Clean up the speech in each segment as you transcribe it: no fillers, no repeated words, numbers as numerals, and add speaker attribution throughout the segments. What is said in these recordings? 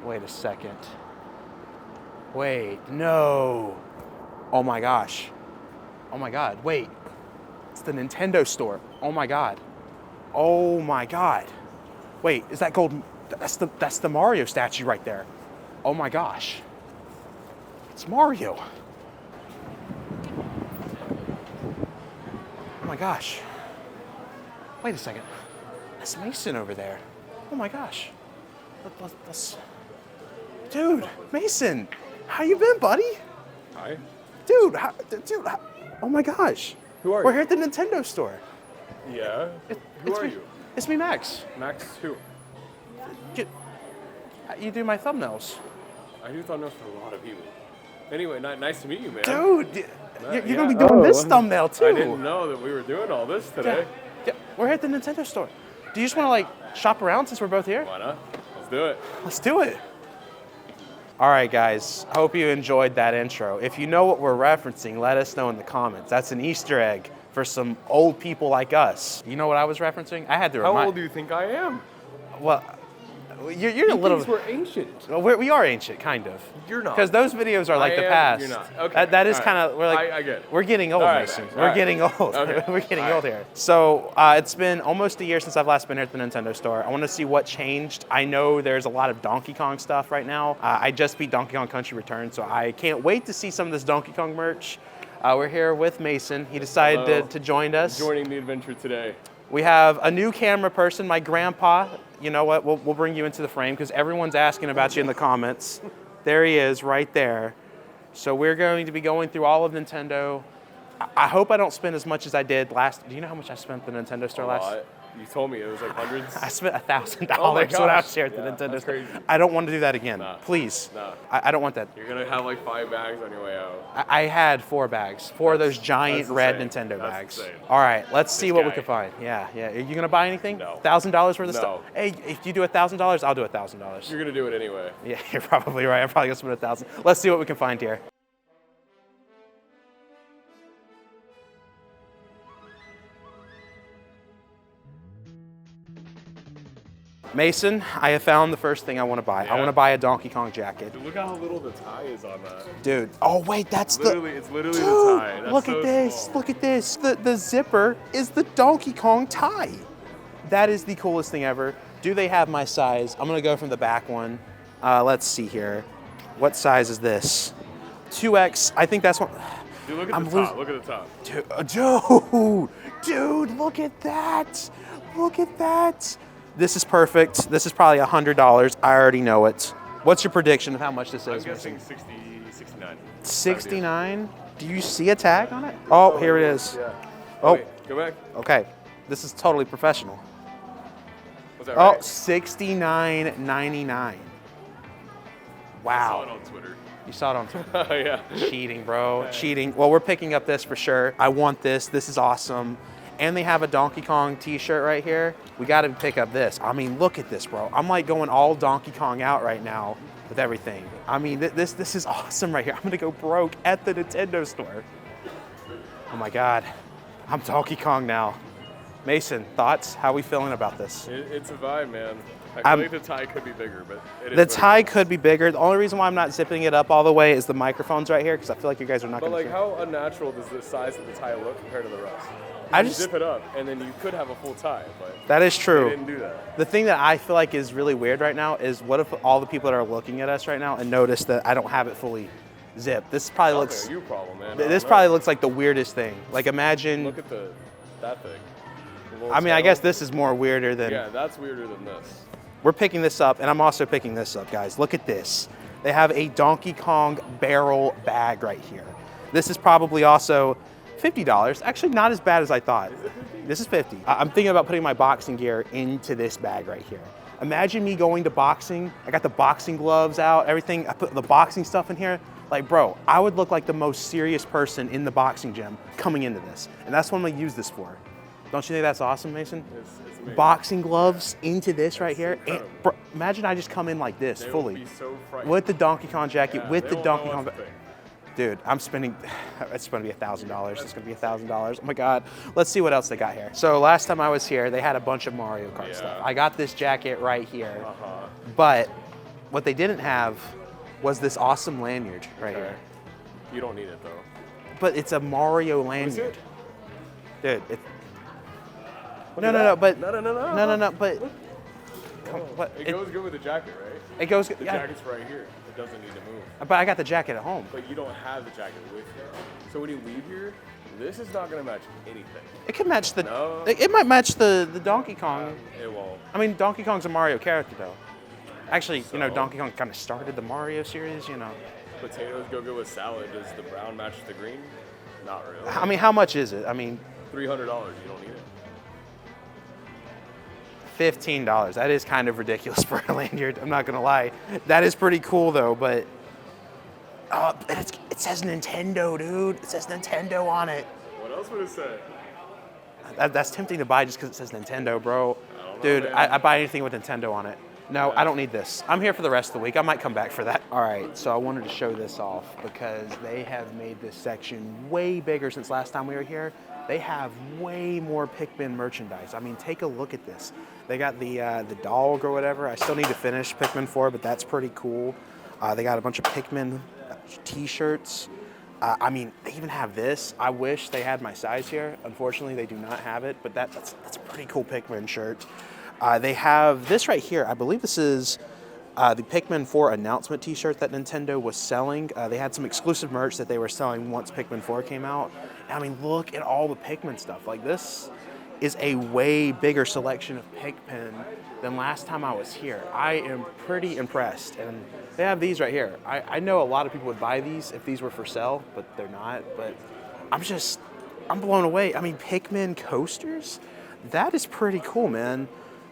Speaker 1: Wait a second. Wait, no. Oh my gosh. Oh my God, wait. It's the Nintendo store. Oh my God. Oh my God. Wait, is that gold? That's the Mario statue right there. Oh my gosh. It's Mario. Oh my gosh. Wait a second. That's Mason over there. Oh my gosh. Let's... Dude, Mason, how you been, buddy?
Speaker 2: Hi.
Speaker 1: Dude, oh my gosh.
Speaker 2: Who are you?
Speaker 1: We're here at the Nintendo store.
Speaker 2: Yeah? Who are you?
Speaker 1: It's me, Max.
Speaker 2: Max who?
Speaker 1: You do my thumbnails.
Speaker 2: I do thumbnails for a lot of people. Anyway, nice to meet you, man.
Speaker 1: Dude, you're going to be doing this thumbnail too.
Speaker 2: I didn't know that we were doing all this today.
Speaker 1: Yeah, we're here at the Nintendo store. Do you just want to like shop around since we're both here?
Speaker 2: Why not? Let's do it.
Speaker 1: Let's do it. All right, guys. Hope you enjoyed that intro. If you know what we're referencing, let us know in the comments. That's an Easter egg for some old people like us. You know what I was referencing? I had to remind...
Speaker 2: How old do you think I am?
Speaker 1: Well, you're a little...
Speaker 2: We're ancient.
Speaker 1: Well, we are ancient, kind of.
Speaker 2: You're not.
Speaker 1: Because those videos are like the past.
Speaker 2: You're not. Okay.
Speaker 1: That is
Speaker 2: All
Speaker 1: kind of... We're like,
Speaker 2: I get it.
Speaker 1: We're getting old,
Speaker 2: All right,
Speaker 1: Mason.
Speaker 2: Max.
Speaker 1: We're getting old.
Speaker 2: Okay.
Speaker 1: We're getting
Speaker 2: All
Speaker 1: old
Speaker 2: right.
Speaker 1: here. So it's been almost a year since I've last been here at the Nintendo store. I want to see what changed. I know there's a lot of Donkey Kong stuff right now. I just beat Donkey Kong Country Return, so I can't wait to see some of this Donkey Kong merch. We're here with Mason. He decided to join us.
Speaker 2: Joining the adventure today.
Speaker 1: We have a new camera person, my grandpa. You know what, we'll bring you into the frame because everyone's asking about you in the comments. There he is, right there. So we're going to be going through all of Nintendo. I hope I don't spend as much as I did last. Do you know how much I spent at the Nintendo store last?
Speaker 2: You told me it was like hundreds.
Speaker 1: I spent $1,000
Speaker 2: Oh my
Speaker 1: when I was
Speaker 2: gosh.
Speaker 1: here at the
Speaker 2: Yeah,
Speaker 1: Nintendo
Speaker 2: that's
Speaker 1: store.
Speaker 2: crazy.
Speaker 1: I don't want to do that again.
Speaker 2: Nah.
Speaker 1: Please.
Speaker 2: Nah.
Speaker 1: I don't want that.
Speaker 2: You're gonna have like 5 bags on your way out.
Speaker 1: I had 4 bags, 4 of those giant
Speaker 2: that's
Speaker 1: red
Speaker 2: insane.
Speaker 1: Nintendo
Speaker 2: That's
Speaker 1: bags.
Speaker 2: insane.
Speaker 1: All right, let's see what we
Speaker 2: guy.
Speaker 1: can find. Yeah. Are you gonna buy anything?
Speaker 2: No.
Speaker 1: $1,000 worth of
Speaker 2: No.
Speaker 1: stuff? Hey, if you do $1,000, I'll do $1,000.
Speaker 2: You're gonna do it anyway.
Speaker 1: Yeah, you're probably right. I'm probably gonna spend 1,000. Let's see what we can find here. Mason, I have found the first thing I want to buy. I want to buy a Donkey Kong jacket.
Speaker 2: Dude, look how little the tie is on that.
Speaker 1: Dude, oh wait, that's
Speaker 2: It's literally the tie. That's
Speaker 1: look
Speaker 2: so
Speaker 1: at this,
Speaker 2: small.
Speaker 1: look at this. The zipper is the Donkey Kong tie. That is the coolest thing ever. Do they have my size? I'm gonna go from the back one. Let's see here. What size is this? 2X, I think that's one.
Speaker 2: Dude, look at the top. Look at the top.
Speaker 1: Dude, look at that. Look at that. This is perfect. This is probably $100. I already know it. What's your prediction of how much this
Speaker 2: I'm
Speaker 1: is?
Speaker 2: guessing 69.
Speaker 1: 69? Do you see a tag on it? Oh, here it is.
Speaker 2: Yeah.
Speaker 1: Oh.
Speaker 2: Wait, go back.
Speaker 1: Okay. This is totally professional.
Speaker 2: Was that
Speaker 1: Oh,
Speaker 2: right?
Speaker 1: $69.99.
Speaker 2: I
Speaker 1: Wow.
Speaker 2: saw it on Twitter.
Speaker 1: You saw it on Twitter.
Speaker 2: Oh, yeah.
Speaker 1: Cheating, bro. Cheating. Well, we're picking up this for sure. I want this. This is awesome. And they have a Donkey Kong t-shirt right here. We got to pick up this. I mean, look at this, bro. I'm like going all Donkey Kong out right now with everything. I mean, this is awesome right here. I'm gonna go broke at the Nintendo store. Oh my God, I'm Donkey Kong now. Mason, thoughts? How we feeling about this?
Speaker 2: It's a vibe, man. I feel like the tie could be bigger, but it is.
Speaker 1: The tie could be bigger. The only reason why I'm not zipping it up all the way is the microphone's right here because I feel like you guys are not
Speaker 2: But
Speaker 1: gonna
Speaker 2: like, how unnatural does the size of the tie look compared to the rest?
Speaker 1: I
Speaker 2: You
Speaker 1: just-
Speaker 2: zip it up, and then you could have a full tie, but
Speaker 1: That is
Speaker 2: they
Speaker 1: true.
Speaker 2: didn't do that.
Speaker 1: The thing that I feel like is really weird right now is what if all the people that are looking at us right now and notice that I don't have it fully zipped? This probably looks.
Speaker 2: Okay, you problem, man.
Speaker 1: This probably looks like the weirdest thing. Like imagine.
Speaker 2: Look at that thing. The little
Speaker 1: I mean, I
Speaker 2: tail.
Speaker 1: guess this is more weirder than.
Speaker 2: Yeah, that's weirder than this.
Speaker 1: We're picking this up, and I'm also picking this up, guys. Look at this. They have a Donkey Kong barrel bag right here. This is probably also $50. Actually, not as bad as I thought. This is $50. I'm thinking about putting my boxing gear into this bag right here. Imagine me going to boxing. I got the boxing gloves out, everything. I put the boxing stuff in here. Like, bro, I would look like the most serious person in the boxing gym coming into this. And that's what I'm gonna use this for. Don't you think that's awesome, Mason?
Speaker 2: It's amazing.
Speaker 1: Boxing gloves into this right here. And,
Speaker 2: incredible.
Speaker 1: bro, imagine I just come in like this,
Speaker 2: They
Speaker 1: fully.
Speaker 2: would be so frightened.
Speaker 1: With the Donkey Kong jacket,
Speaker 2: Yeah,
Speaker 1: with
Speaker 2: they
Speaker 1: the
Speaker 2: won't
Speaker 1: Donkey
Speaker 2: know
Speaker 1: Kong.
Speaker 2: what's the thing.
Speaker 1: Dude, I'm spending, it's gonna be $1,000. It's gonna be $1,000. Oh my God. Let's see what else they got here. So last time I was here, they had a bunch of Mario Kart stuff. I got this jacket right here, but What they didn't have was this awesome lanyard right here.
Speaker 2: You don't need it though.
Speaker 1: But it's a Mario
Speaker 2: Is
Speaker 1: lanyard.
Speaker 2: it?
Speaker 1: Dude, no, but
Speaker 2: No,
Speaker 1: but come, what,
Speaker 2: It goes good with the jacket, right?
Speaker 1: it goes
Speaker 2: The
Speaker 1: yeah,
Speaker 2: jacket's right here. It doesn't need to move.
Speaker 1: but I got the jacket at home.
Speaker 2: But you don't have the jacket with you. So when you leave here, this is not gonna match anything.
Speaker 1: It could match the
Speaker 2: No.
Speaker 1: it might match the Donkey Kong.
Speaker 2: It won't.
Speaker 1: I mean, Donkey Kong's a Mario character though. Actually, you know,
Speaker 2: So?
Speaker 1: Donkey Kong kind of started the Mario series, you know.
Speaker 2: Potatoes go good with salad. Does the brown match the green? Not really.
Speaker 1: I mean, how much is it? I mean,
Speaker 2: $300. You don't need it.
Speaker 1: $15. That is kind of ridiculous for a lanyard. I'm not gonna lie. That is pretty cool though, but it says Nintendo, dude. It says Nintendo on it.
Speaker 2: What else would it say?
Speaker 1: That's tempting to buy just because it says Nintendo, bro.
Speaker 2: I don't know,
Speaker 1: Dude,
Speaker 2: man.
Speaker 1: I buy anything with Nintendo on it. No, I don't need this. I'm here for the rest of the week. I might come back for that. All right, so I wanted to show this off because they have made this section way bigger since last time we were here. They have way more Pikmin merchandise. I mean, take a look at this. They got the dog or whatever. I still need to finish Pikmin 4, but that's pretty cool. They got a bunch of Pikmin t-shirts. I mean, they even have this. I wish they had my size here. Unfortunately, they do not have it, but that's a pretty cool Pikmin shirt. They have this right here. I believe this is the Pikmin 4 announcement t-shirt that Nintendo was selling. They had some exclusive merch that they were selling once Pikmin 4 came out. I mean, look at all the Pikmin stuff. Like, this is a way bigger selection of Pikmin than last time I was here. I am pretty impressed. And they have these right here. I know a lot of people would buy these if these were for sale, but they're not. But I'm blown away. I mean, Pikmin coasters? That is pretty cool, man.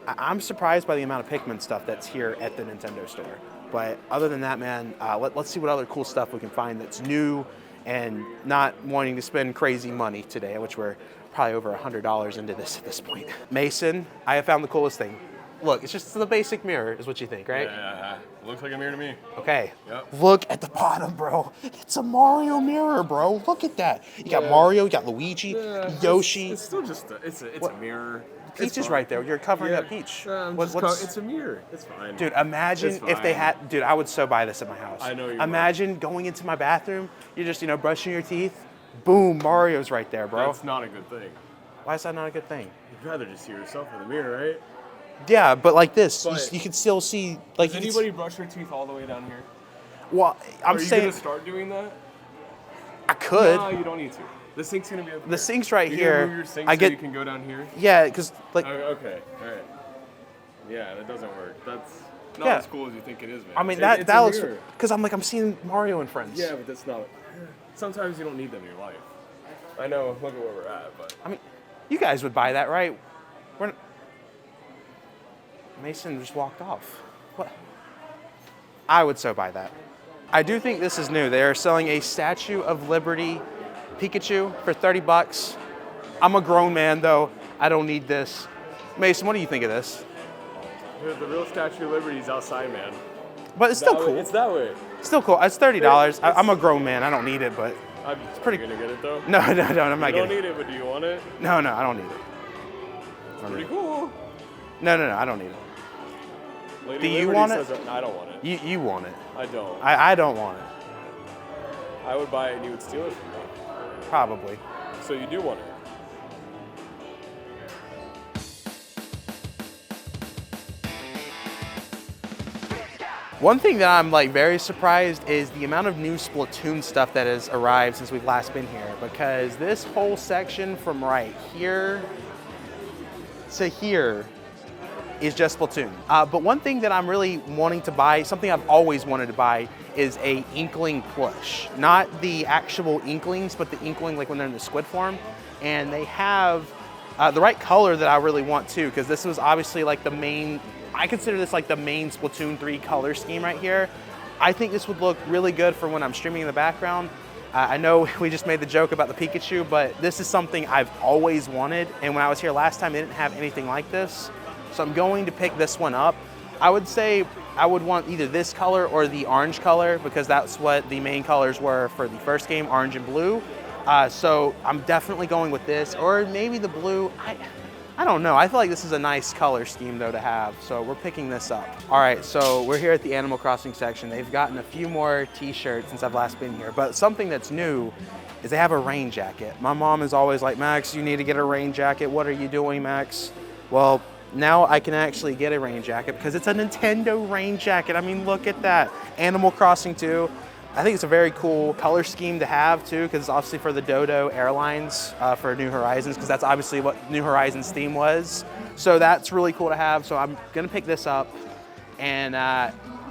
Speaker 1: I'm surprised by the amount of Pikmin stuff that's here at the Nintendo store. But other than that, man, let's see what other cool stuff we can find that's new and not wanting to spend crazy money today, which we're probably over $100 into this at this point. Mason, I have found the coolest thing. Look, it's just the basic mirror is what you think, right?
Speaker 2: Yeah, looks like a mirror to me.
Speaker 1: Okay.
Speaker 2: Yep.
Speaker 1: Look at the bottom, bro. It's a Mario mirror, bro. Look at that. You got Mario, you got Luigi, Yoshi.
Speaker 2: It's still just it's a mirror.
Speaker 1: Peach is right there. You're covering up Peach.
Speaker 2: It's a mirror. It's fine.
Speaker 1: Dude, imagine
Speaker 2: It's
Speaker 1: if they
Speaker 2: fine.
Speaker 1: had. Dude, I would so buy this at my house.
Speaker 2: I know you
Speaker 1: Imagine going into my bathroom. You're just, brushing your teeth. Boom, Mario's right there, bro.
Speaker 2: That's not a good thing.
Speaker 1: Why is that not a good thing?
Speaker 2: You'd rather just see yourself in the mirror, right?
Speaker 1: Yeah, but like this,
Speaker 2: But-
Speaker 1: you can still see. Like,
Speaker 2: Does
Speaker 1: you can
Speaker 2: anybody brush their teeth all the way down here?
Speaker 1: well, I'm
Speaker 2: Are you
Speaker 1: saying
Speaker 2: gonna start doing that?
Speaker 1: I could.
Speaker 2: No, you don't need to. The sink's gonna be up
Speaker 1: The
Speaker 2: here.
Speaker 1: sink's right
Speaker 2: You're
Speaker 1: here.
Speaker 2: gonna move your sink
Speaker 1: I
Speaker 2: so
Speaker 1: get.
Speaker 2: you can go down here.
Speaker 1: Yeah, because like.
Speaker 2: Okay, all right. Yeah, that doesn't work. That's not
Speaker 1: Yeah.
Speaker 2: as cool as you think it is, man.
Speaker 1: I mean,
Speaker 2: It's
Speaker 1: that
Speaker 2: a
Speaker 1: looks.
Speaker 2: mirror.
Speaker 1: Because I'm seeing Mario and friends.
Speaker 2: Yeah, but that's not. Sometimes you don't need them in your life. I know. Look at where we're at, but
Speaker 1: I mean, you guys would buy that, right? Mason just walked off. What? I would so buy that. I do think this is new. They are selling a Statue of Liberty Pikachu for $30. I'm a grown man, though. I don't need this. Mason, what do you think of this?
Speaker 2: dude, the real Statue of Liberty is outside, man.
Speaker 1: But it's still
Speaker 2: That way-
Speaker 1: cool.
Speaker 2: It's that way.
Speaker 1: Still cool. It's $30. I'm a grown man. I don't need it, but
Speaker 2: It's
Speaker 1: pretty-
Speaker 2: You're gonna get it though.
Speaker 1: no, I'm not
Speaker 2: You don't
Speaker 1: getting it.
Speaker 2: need it, but do you want it?
Speaker 1: No, I don't need it.
Speaker 2: It's pretty cool.
Speaker 1: No, I don't need it.
Speaker 2: Lady
Speaker 1: Do you
Speaker 2: Liberty
Speaker 1: want it?
Speaker 2: says, I don't want it.
Speaker 1: You want it.
Speaker 2: I don't.
Speaker 1: I don't want it.
Speaker 2: I would buy it and you would steal it from me.
Speaker 1: Probably.
Speaker 2: So you do want it.
Speaker 1: One thing that I'm very surprised is the amount of new Splatoon stuff that has arrived since we've last been here, because this whole section from right here to here is just Splatoon. But one thing that I'm really wanting to buy, something I've always wanted to buy, is a Inkling plush. Not the actual Inklings, but the Inkling like when they're in the squid form. And they have the right color that I really want too, because this was obviously like the main, I consider this like the main Splatoon 3 color scheme right here. I think this would look really good for when I'm streaming in the background. I know we just made the joke about the Pikachu, but this is something I've always wanted. And when I was here last time, they didn't have anything like this. So I'm going to pick this one up. I would say I would want either this color or the orange color, because that's what the main colors were for the first game, orange and blue. So I'm definitely going with this, or maybe the blue. I don't know. I feel like this is a nice color scheme though to have, so we're picking this up. All right, so we're here at the Animal Crossing section. They've gotten a few more t-shirts since I've last been here, but something that's new is they have a rain jacket. My mom is always like, Max, you need to get a rain jacket. What are you doing, Max? Well, now I can actually get a rain jacket because it's a Nintendo rain jacket. I mean, look at that. Animal Crossing 2. I think it's a very cool color scheme to have too, because it's obviously for the Dodo Airlines for New Horizons, because that's obviously what New Horizons theme was. So that's really cool to have. So I'm gonna pick this up, and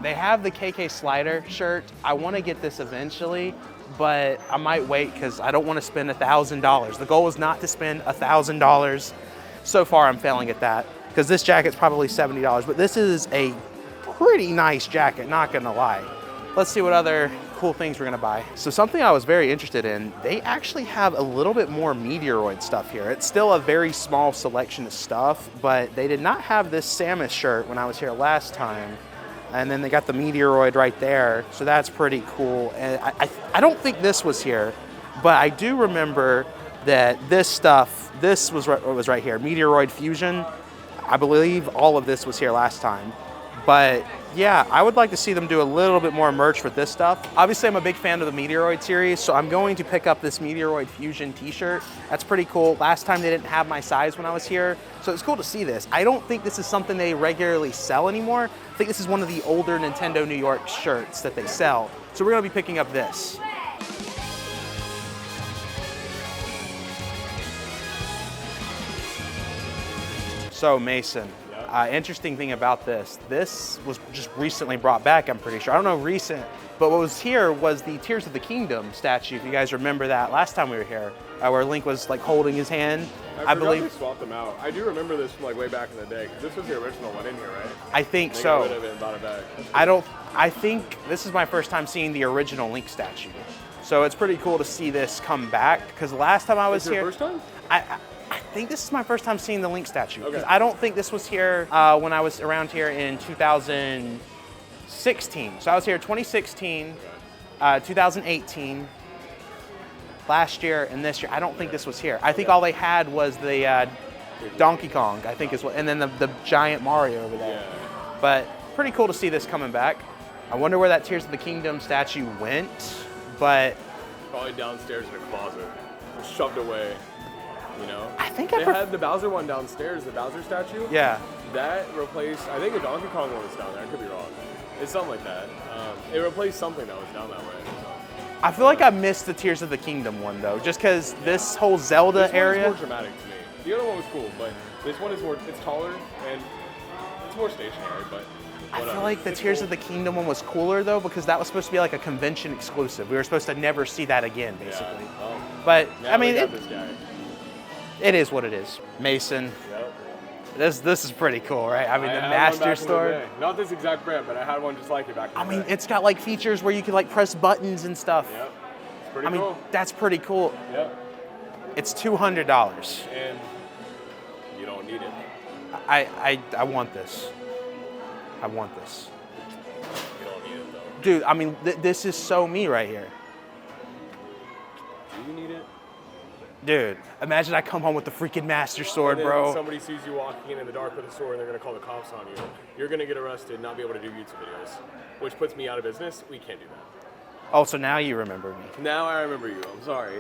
Speaker 1: they have the KK Slider shirt. I want to get this eventually, but I might wait because I don't want to spend $1,000. The goal is not to spend $1,000. So far, I'm failing at that because this jacket's probably $70, but this is a pretty nice jacket, not gonna lie. Let's see what other cool things we're gonna buy. So something I was very interested in, they actually have a little bit more Meteoroid stuff here. It's still a very small selection of stuff, but they did not have this Samus shirt when I was here last time. And then they got the Meteoroid right there, so that's pretty cool. And I don't think this was here, but I do remember that this stuff, this was right here, Meteoroid Fusion. I believe all of this was here last time. But yeah, I would like to see them do a little bit more merch with this stuff. Obviously, I'm a big fan of the Meteoroid series, so I'm going to pick up this Meteoroid Fusion t-shirt. That's pretty cool. Last time they didn't have my size when I was here, so it's cool to see this. I don't think this is something they regularly sell anymore. I think this is one of the older Nintendo New York shirts that they sell. So we're gonna be picking up this. So Mason, interesting thing about this was just recently brought back, I'm pretty sure. I don't know recent, but what was here was the Tears of the Kingdom statue, if you guys remember that last time we were here, where Link was like holding his hand. I believe
Speaker 2: they swapped them out. I do remember this from like way back in the day, because this was the original one in here, right?
Speaker 1: I think so.
Speaker 2: Back.
Speaker 1: I think this is my first time seeing the original Link statue. So it's pretty cool to see this come back, because last time I was here.
Speaker 2: First time?
Speaker 1: I think this is my first time seeing the Link statue.
Speaker 2: Okay.
Speaker 1: I don't think this was here when I was around here in 2016. So I was here 2016, 2018, last year, and this year. I don't think this was here. I think all they had was the Donkey Kong, I think is what, and then the giant Mario over there.
Speaker 2: Yeah.
Speaker 1: But pretty cool to see this coming back. I wonder where that Tears of the Kingdom statue went, but
Speaker 2: Probably downstairs in a closet, shoved away. You know,
Speaker 1: I think
Speaker 2: they had the Bowser one downstairs, the Bowser statue.
Speaker 1: Yeah.
Speaker 2: That replaced, I think the Donkey Kong one was down there. I could be wrong. It's something like that. It replaced something that was down that way. So.
Speaker 1: I feel like I missed the Tears of the Kingdom one though, just because this whole Zelda area.
Speaker 2: This one is more dramatic to me. The other one was cool, but this one is more. It's taller and it's more stationary. But
Speaker 1: I feel like the Tears of the Kingdom one was cooler though, because that was supposed to be like a convention exclusive. We were supposed to never see that again, basically.
Speaker 2: Yeah. Well,
Speaker 1: but
Speaker 2: now
Speaker 1: I mean,
Speaker 2: we got this guy.
Speaker 1: It is what it is. Mason,
Speaker 2: Yep.
Speaker 1: this is pretty cool, right? I mean,
Speaker 2: I
Speaker 1: the
Speaker 2: had
Speaker 1: Master
Speaker 2: one back in the
Speaker 1: Store.
Speaker 2: day. Not this exact brand, but I had one just like it back in the
Speaker 1: I mean,
Speaker 2: day.
Speaker 1: it's got like features where you can like press buttons and stuff.
Speaker 2: Yep. It's pretty
Speaker 1: I mean,
Speaker 2: cool.
Speaker 1: that's pretty cool.
Speaker 2: Yep.
Speaker 1: It's $200.
Speaker 2: And you don't need it.
Speaker 1: I want this. I want this.
Speaker 2: You don't need it though.
Speaker 1: Dude, I mean, this is so me right here.
Speaker 2: Do you need it?
Speaker 1: Dude, imagine I come home with the freaking Master Sword,
Speaker 2: And then
Speaker 1: bro.
Speaker 2: somebody sees you walking in the dark with a sword and they're going to call the cops on you. You're going to get arrested and not be able to do YouTube videos, which puts me out of business. We can't do that.
Speaker 1: Oh, so now you remember me.
Speaker 2: Now I remember you. I'm sorry.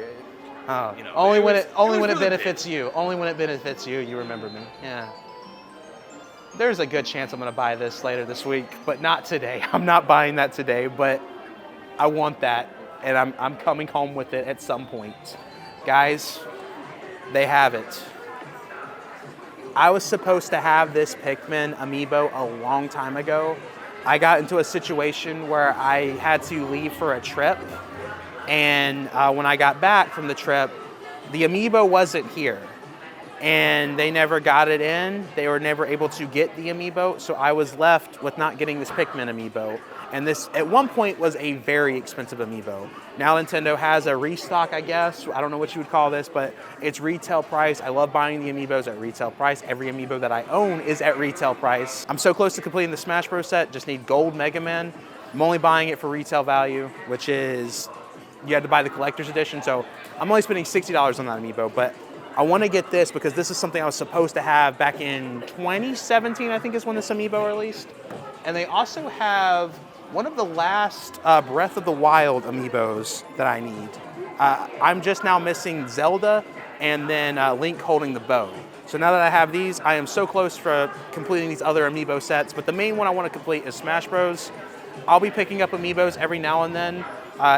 Speaker 1: Oh,
Speaker 2: You know,
Speaker 1: only when it
Speaker 2: was for the
Speaker 1: benefits you. Only when it benefits you, you remember me. Yeah. There's a good chance I'm gonna buy this later this week, but not today. I'm not buying that today, but I want that, and I'm coming home with it at some point. Guys, they have it. I was supposed to have this Pikmin amiibo a long time ago. I got into a situation where I had to leave for a trip, and when I got back from the trip, the amiibo wasn't here, and they never got it in. They were never able to get the amiibo, so I was left with not getting this Pikmin amiibo. And this, at one point, was a very expensive amiibo. Now Nintendo has a restock, I guess. I don't know what you would call this, but it's retail price. I love buying the amiibos at retail price. Every amiibo that I own is at retail price. I'm so close to completing the Smash Bros. Set, just need Gold Mega Man. I'm only buying it for retail value, which is, you had to buy the collector's edition, so I'm only spending $60 on that amiibo, but I want to get this because this is something I was supposed to have back in 2017, I think is when this Amiibo released. And they also have one of the last Breath of the Wild Amiibos that I need. I'm just now missing Zelda and then Link holding the bow. So now that I have these, I am so close for completing these other Amiibo sets, but the main one I want to complete is Smash Bros. I'll be picking up Amiibos every now and then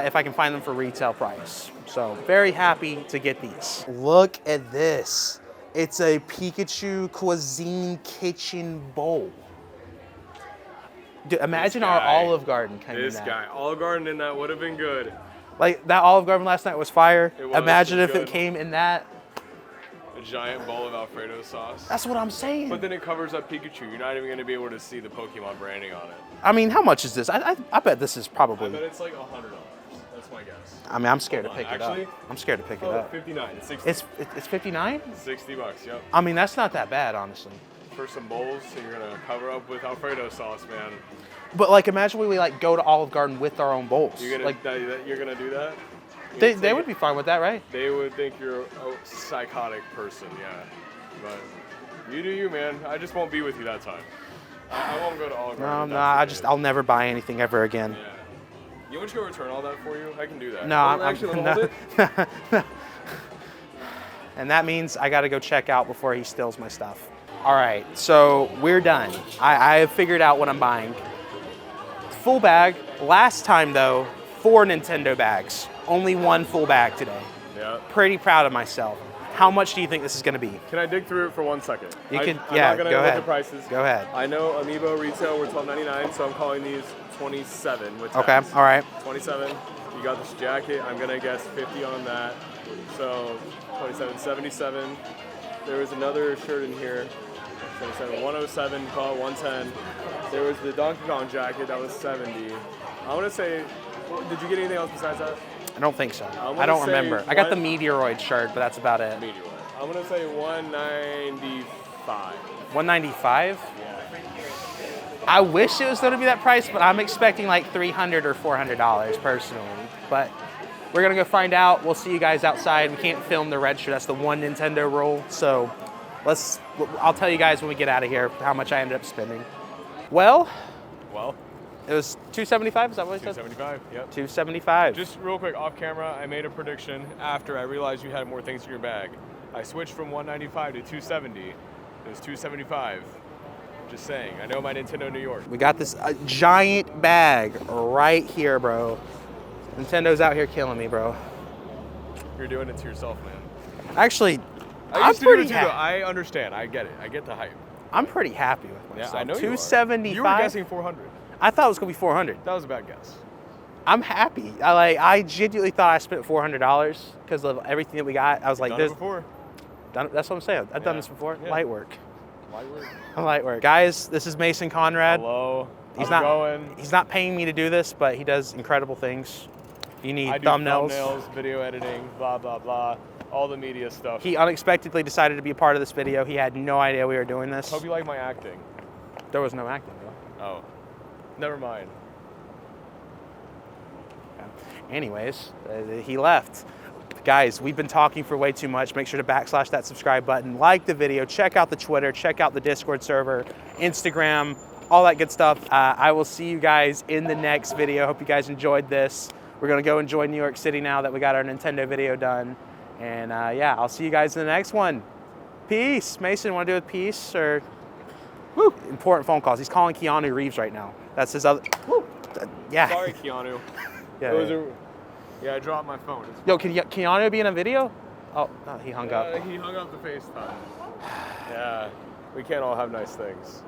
Speaker 1: if I can find them for retail price. So very happy to get these. Look at this. It's a Pikachu Cuisine Kitchen Bowl. Dude, imagine our Olive Garden came in that.
Speaker 2: This guy, Olive Garden in that would have been good.
Speaker 1: Like that Olive Garden last night was fire.
Speaker 2: It was,
Speaker 1: imagine
Speaker 2: it was
Speaker 1: if
Speaker 2: good.
Speaker 1: it came in that.
Speaker 2: A giant bowl of Alfredo sauce.
Speaker 1: That's what I'm saying.
Speaker 2: But then it covers up Pikachu. You're not even going to be able to see the Pokemon branding on it.
Speaker 1: I mean, how much is this? I bet this is probably.
Speaker 2: I bet it's like $100. That's my guess.
Speaker 1: I mean, I'm scared to
Speaker 2: Hold on,
Speaker 1: pick
Speaker 2: actually?
Speaker 1: it up. I'm scared to pick it
Speaker 2: Oh,
Speaker 1: up.
Speaker 2: 59. It's 60.
Speaker 1: It's 59?
Speaker 2: $60, yep.
Speaker 1: I mean, that's not that bad, honestly.
Speaker 2: For some bowls, so you're going to cover up with Alfredo sauce, man.
Speaker 1: But like, imagine we like go to Olive Garden with our own bowls.
Speaker 2: You're gonna,
Speaker 1: like,
Speaker 2: you're gonna do that?
Speaker 1: they would be fine with that, right?
Speaker 2: They would think you're a psychotic person, yeah. But you do you, man. I just won't be with you that time. I won't go to Olive Garden.
Speaker 1: No, I'll never buy anything ever again.
Speaker 2: Yeah. You want me to go return all that for you? I can do that.
Speaker 1: No,
Speaker 2: hold it.
Speaker 1: And that means I got to go check out before he steals my stuff. All right, so we're done. I have figured out what I'm buying. Full bag. Last time though, 4 Nintendo bags. Only 1 full bag today.
Speaker 2: Yeah.
Speaker 1: Pretty proud of myself. How much do you think this is going to be?
Speaker 2: Can I dig through it for 1 second?
Speaker 1: You can.
Speaker 2: I'm
Speaker 1: Yeah,
Speaker 2: not gonna
Speaker 1: go
Speaker 2: look
Speaker 1: ahead.
Speaker 2: at the prices.
Speaker 1: Go ahead.
Speaker 2: I know Amiibo retail were $12.99, so I'm calling these 27 with
Speaker 1: Okay.
Speaker 2: tax.
Speaker 1: All right.
Speaker 2: 27. You got this jacket. I'm gonna guess 50 on that. So 27, 77. There was another shirt in here. 77, 107. Call it 110. There was the Donkey Kong jacket that was 70. I want to say, did you get anything else besides that?
Speaker 1: I don't think so.
Speaker 2: I'm
Speaker 1: I don't
Speaker 2: gonna say
Speaker 1: remember. I got the Meteoroid shirt, but that's about it.
Speaker 2: Meteor. I'm gonna say 195.
Speaker 1: 195?
Speaker 2: Yeah.
Speaker 1: I wish it was going to be that price, but I'm expecting like $300 or $400 personally. But we're going to go find out. We'll see you guys outside. We can't film the red shirt. That's the one Nintendo rule. So I'll tell you guys when we get out of here how much I ended up spending. Well, it was $275. Is that what it said?
Speaker 2: $275. Yep.
Speaker 1: $275.
Speaker 2: Just real quick, off camera, I made a prediction after I realized you had more things in your bag. I switched from 195 to 270. It was 275. Just saying. I know my Nintendo New York.
Speaker 1: We got this giant bag right here, bro. Nintendo's out here killing me, bro.
Speaker 2: You're doing it to yourself, man.
Speaker 1: Actually,
Speaker 2: I used to
Speaker 1: pretty
Speaker 2: do it too, though. I understand. I get it. I get the hype.
Speaker 1: I'm pretty happy with myself.
Speaker 2: Yeah, I know you are.
Speaker 1: 275.
Speaker 2: You were guessing 400.
Speaker 1: I thought it was gonna be 400.
Speaker 2: That was a bad guess.
Speaker 1: I'm happy. I genuinely thought I spent $400 because of everything that we got. I was like,
Speaker 2: Done it before.
Speaker 1: That's what I'm saying. I've done
Speaker 2: Yeah.
Speaker 1: this before.
Speaker 2: Yeah.
Speaker 1: Light work.
Speaker 2: Light work.
Speaker 1: Light work. Guys, this is Mason Conrad.
Speaker 2: Hello.
Speaker 1: He's
Speaker 2: How's it going?
Speaker 1: He's not paying me to do this, but he does incredible things. You need
Speaker 2: I do thumbnails, video editing, blah, blah, blah. All the media stuff.
Speaker 1: He unexpectedly decided to be a part of this video. He had no idea we were doing this.
Speaker 2: Hope you like my acting.
Speaker 1: There was no acting, though.
Speaker 2: Oh. Never mind.
Speaker 1: Anyways, he left. Guys, we've been talking for way too much. Make sure to backslash that subscribe button, like the video, check out the Twitter, check out the Discord server, Instagram, all that good stuff. I will see you guys in the next video. Hope you guys enjoyed this. We're gonna go enjoy New York City now that we got our Nintendo video done. And yeah, I'll see you guys in the next one. Peace. Mason, wanna do it with peace or? Woo, important phone calls. He's calling Keanu Reeves right now. That's his other, woo, yeah.
Speaker 2: Sorry, Keanu. Yeah, I dropped my phone.
Speaker 1: Yo, can Keanu be in a video? Oh, no, he hung up.
Speaker 2: He hung up the FaceTime. Yeah, we can't all have nice things.